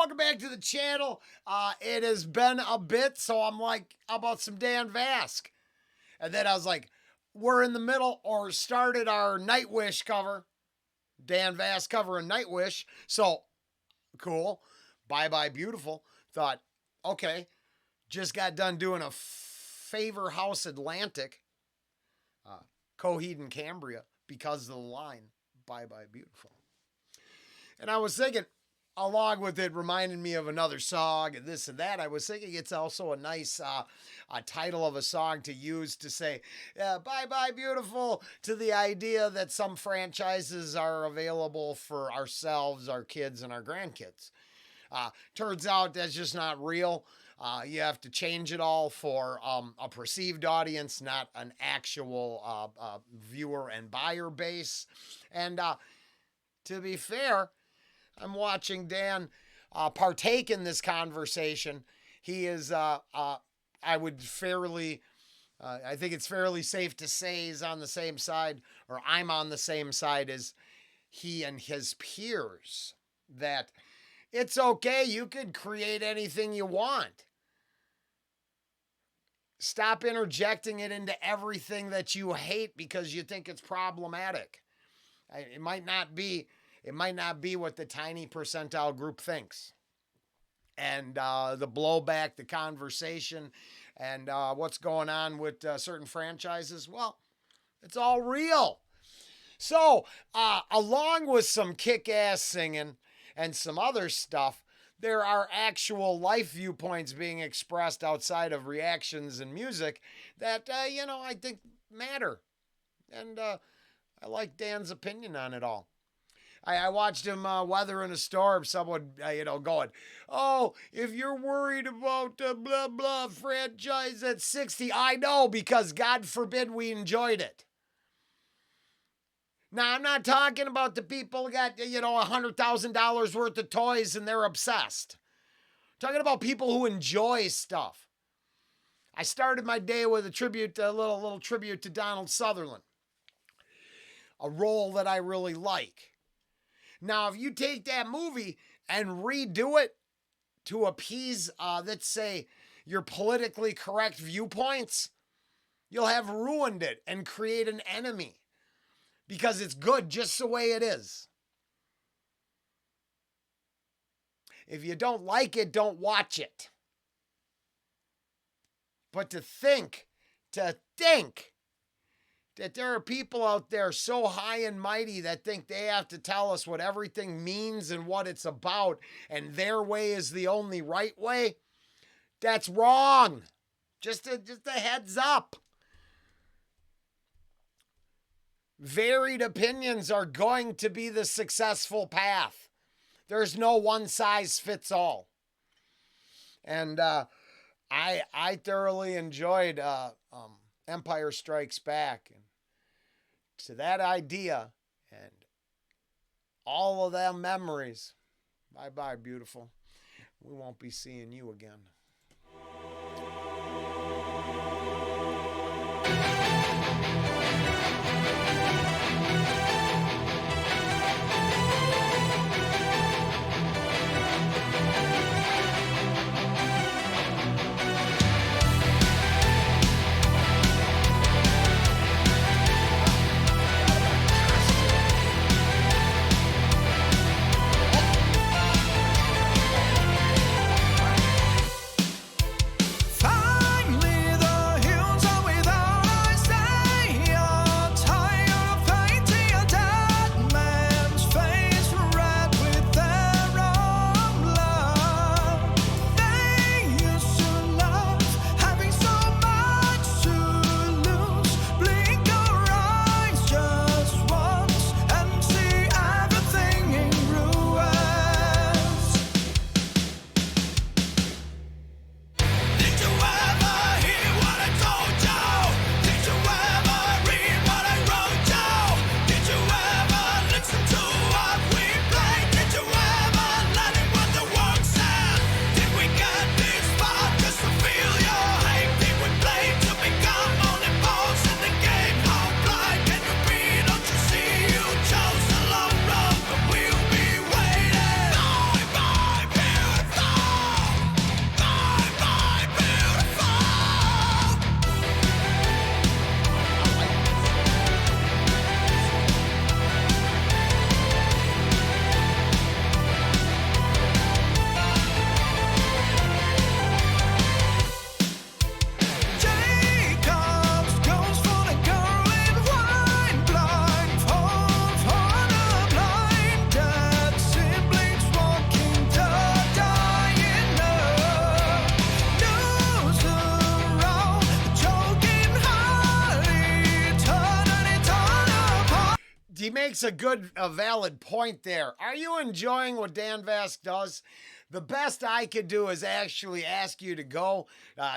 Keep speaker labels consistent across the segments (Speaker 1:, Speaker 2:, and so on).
Speaker 1: welcome back to the channel. It has been a bit, so I'm like, how about some Dan Vasc? And then I was like, we're in the middle, or started our NIGHTWISH cover. Dan Vasc covering NIGHTWISH. So, cool. Bye Bye Beautiful. Thought, okay, just got done doing a Favor House Atlantic, Coheed and Cambria, because of the line, Bye Bye Beautiful. And I was thinking, along with it reminding me of another song and this and that, I was thinking it's also a nice title of a song to use to say, Bye Bye Beautiful, to the idea that some franchises are available for ourselves, our kids, and our grandkids. Turns out that's just not real. You have to change it all for a perceived audience, not an actual viewer and buyer base. And to be fair, I'm watching Dan partake in this conversation. He is, I think it's fairly safe to say he's on the same side, or I'm on the same side as he and his peers, that it's okay, you could create anything you want. Stop interjecting it into everything that you hate because you think it's problematic. It might not be what the tiny percentile group thinks. And the blowback, the conversation, and what's going on with certain franchises, well, it's all real. So, along with some kick-ass singing and some other stuff, there are actual life viewpoints being expressed outside of reactions and music that, I think matter. And I like Dan's opinion on it all. I watched him weathering a storm. Someone, going, oh, if you're worried about blah, blah franchise at 60, I know, because God forbid we enjoyed it. Now, I'm not talking about the people who got, $100,000 worth of toys and they're obsessed. I'm talking about people who enjoy stuff. I started my day with a little tribute to Donald Sutherland, a role that I really like. Now, if you take that movie and redo it to appease, let's say, your politically correct viewpoints, you'll have ruined it and create an enemy. Because it's good just the way it is. If you don't like it, don't watch it. But to think that there are people out there so high and mighty that think they have to tell us what everything means and what it's about, and their way is the only right way, that's wrong. Just a heads up. Varied opinions are going to be the successful path. There's no one size fits all. And I thoroughly enjoyed Empire Strikes Back. And to that idea and all of them memories, bye-bye, beautiful. We won't be seeing you again.
Speaker 2: Finally, the hills are without eyes.
Speaker 1: makes a valid point there. Are you enjoying what Dan Vasc does? The best I could do is actually ask you to go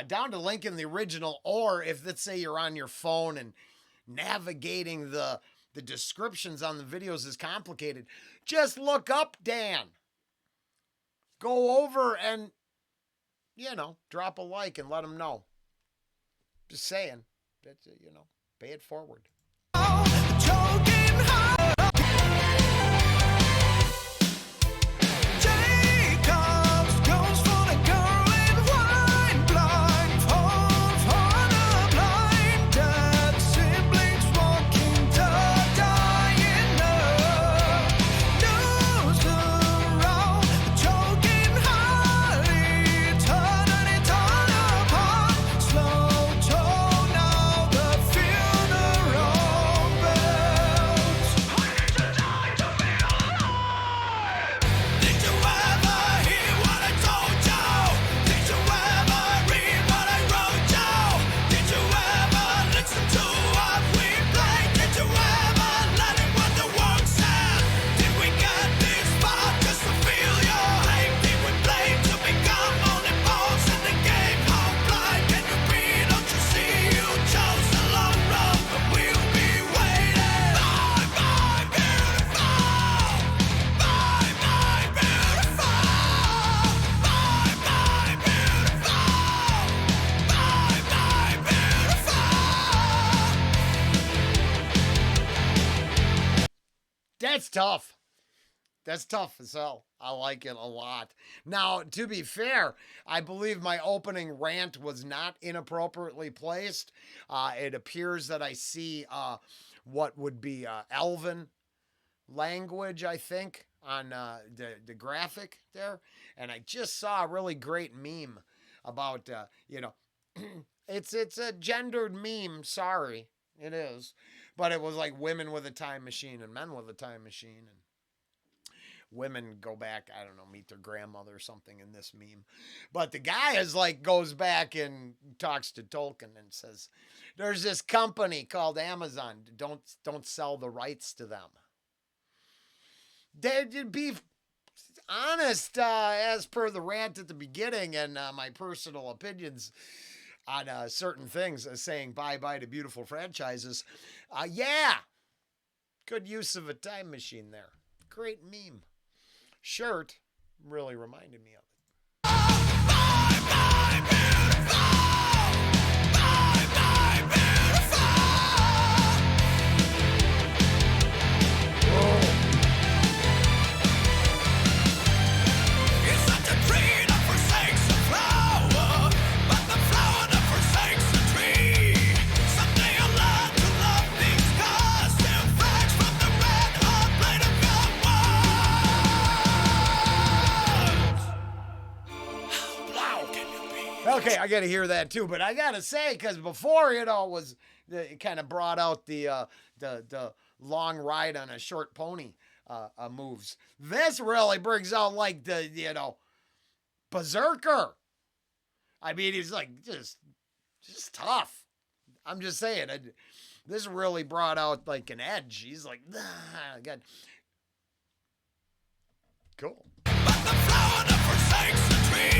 Speaker 1: down to link in the original, or if, let's say, you're on your phone and navigating the descriptions on the videos is complicated, just look up Dan. Go over and, drop a like and let him know. Just saying. That's, pay it forward. That's tough. That's tough as hell. I like it a lot. Now, to be fair, I believe my opening rant was not inappropriately placed. It appears that I see what would be Elven language, I think, on the graphic there. And I just saw a really great meme about, it's a gendered meme. Sorry, it is. But it was like women with a time machine and men with a time machine. And women go back, I don't know, meet their grandmother or something in this meme. But the guy is like, goes back and talks to Tolkien and says, there's this company called Amazon. Don't sell the rights to them. They'd be honest, as per the rant at the beginning and my personal opinions on certain things, saying bye-bye to beautiful franchises. Yeah, good use of a time machine there. Great meme. Shirt really reminded me of it. Okay, I got to hear that too, but I got to say, because before, it kind of brought out the long ride on a short pony moves. This really brings out like the, berserker. I mean, he's like just tough. I'm just saying, this really brought out like an edge. He's like, God. Cool. But the flower that forsakes the tree.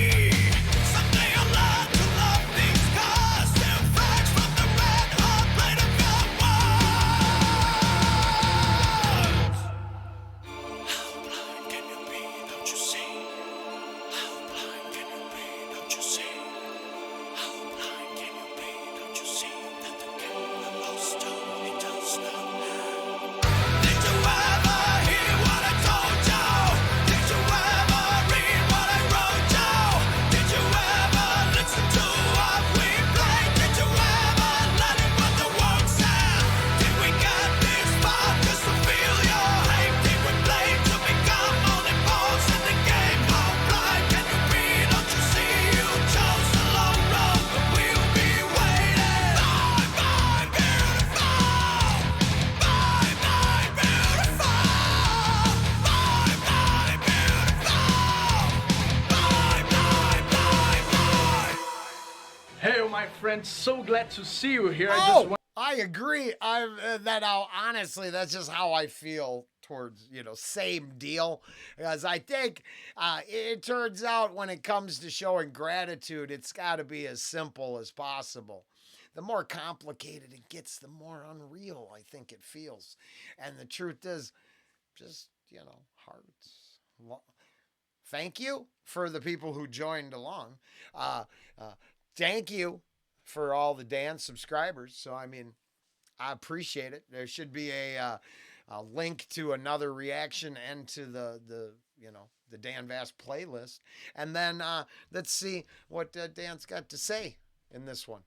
Speaker 2: Friends, so glad to see you here.
Speaker 1: Oh, I agree. Honestly, that's just how I feel towards, same deal. Because I think it turns out when it comes to showing gratitude, it's got to be as simple as possible. The more complicated it gets, the more unreal I think it feels. And the truth is, just, hearts. Thank you for the people who joined along. Uh, uh, Thank you for all the Dan subscribers. So, I mean, I appreciate it. There should be a link to another reaction and to the Dan Vasc playlist. And then let's see what Dan's got to say in this one.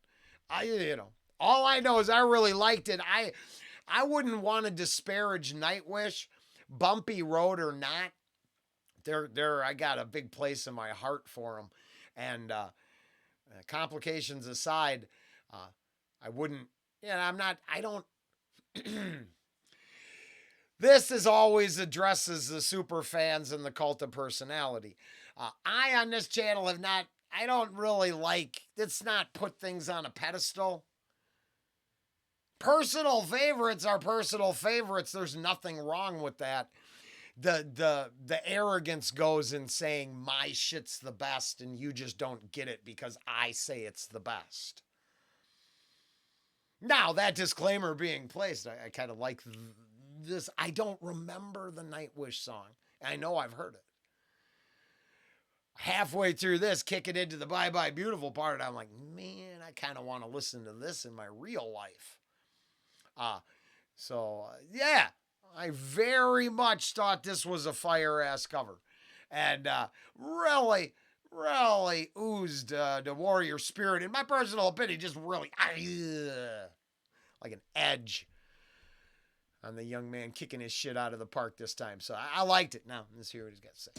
Speaker 1: All I know is I really liked it. I wouldn't want to disparage Nightwish, bumpy road or not. I got a big place in my heart for them, and complications aside, I wouldn't. I'm not. I don't. This is always addresses the super fans and the cult of personality. I on this channel have not. I don't really like. It's not put things on a pedestal. Personal favorites are personal favorites. There's nothing wrong with that. The arrogance goes in saying my shit's the best and you just don't get it because I say it's the best. Now, that disclaimer being placed, I kind of like this. I don't remember the Nightwish song. I know I've heard it. Halfway through this, kicking into the Bye Bye Beautiful part, I'm like, man, I kind of want to listen to this in my real life. Yeah, I very much thought this was a fire-ass cover. And really, really oozed the warrior spirit. In my personal opinion, just really, like an edge on the young man kicking his shit out of the park this time. So I liked it. Now, let's hear what he's got to say.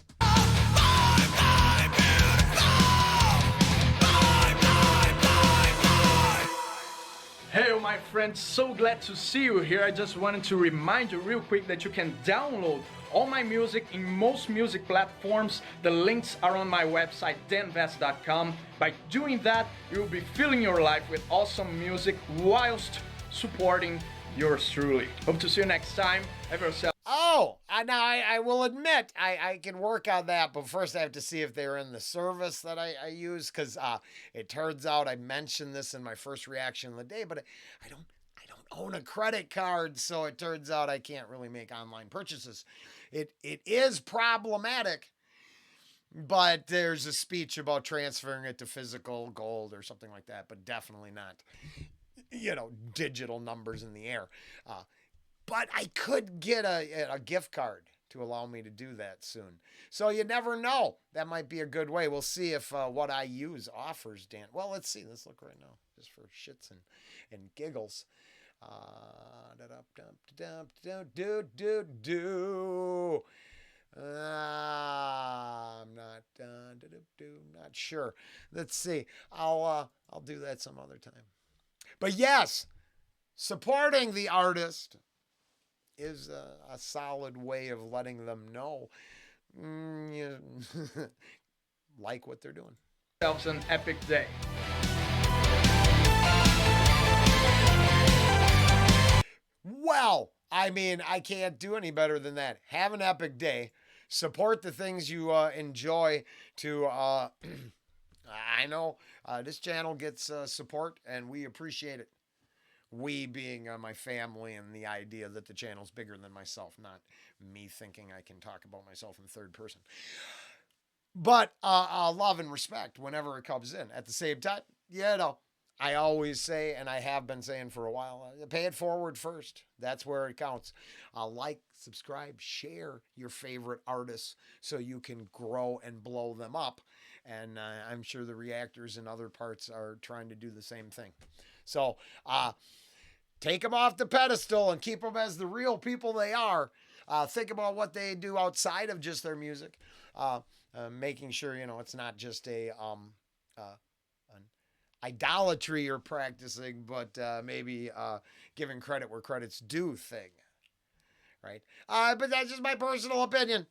Speaker 2: Hey my friends, so glad to see you here. I just wanted to remind you real quick that you can download all my music in most music platforms. The links are on my website danvasc.com. By doing that, you'll be filling your life with awesome music whilst supporting yours truly. Hope to see you next time. Have yourself.
Speaker 1: Oh, now I will admit I can work on that, but first I have to see if they're in the service that I use, because it turns out I mentioned this in my first reaction of the day, but I don't own a credit card, so it turns out I can't really make online purchases. It is problematic, but there's a speech about transferring it to physical gold or something like that, but definitely not, digital numbers in the air. But I could get a gift card to allow me to do that soon. So you never know. That might be a good way. We'll see if what I use offers, Dan. Well, let's see. Let's look right now, just for shits and giggles. I'm not sure. Let's see. I'll do that some other time. But yes, supporting the artist is a solid way of letting them know you like what they're doing.
Speaker 2: Yourselves an epic day.
Speaker 1: Well, I mean, I can't do any better than that. Have an epic day. Support the things you enjoy. I know this channel gets support, and we appreciate it. We being my family and the idea that the channel's bigger than myself, not me thinking I can talk about myself in third person. But love and respect whenever it comes in. At the same time, I always say, and I have been saying for a while, pay it forward first. That's where it counts. Like, subscribe, share your favorite artists so you can grow and blow them up. And I'm sure the reactors in other parts are trying to do the same thing. So take them off the pedestal and keep them as the real people they are. Think about what they do outside of just their music. Making sure, it's not just an idolatry you're practicing, but maybe giving credit where credit's due thing. Right? But that's just my personal opinion.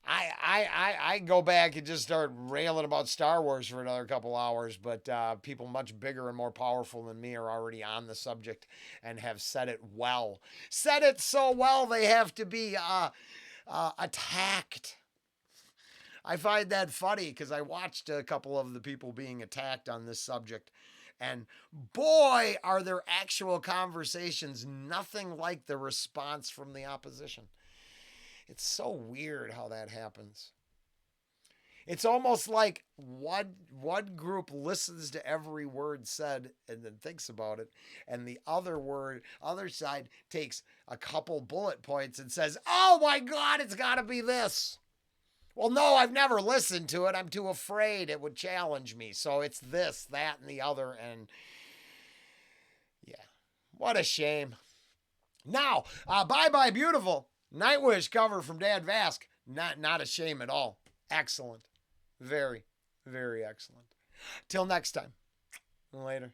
Speaker 1: I go back and just start railing about Star Wars for another couple hours, but people much bigger and more powerful than me are already on the subject and have said it well. Said it so well they have to be attacked. I find that funny because I watched a couple of the people being attacked on this subject. And boy, are there actual conversations nothing like the response from the opposition. It's so weird how that happens. It's almost like one group listens to every word said and then thinks about it, and the other side takes a couple bullet points and says, "Oh my God, it's got to be this." Well, no, I've never listened to it. I'm too afraid it would challenge me. So it's this, that, and the other, and yeah, what a shame. Now, Bye Bye Beautiful. Nightwish cover from Dad Vasc. Not a shame at all. Excellent. Very, very excellent. Till next time. Later.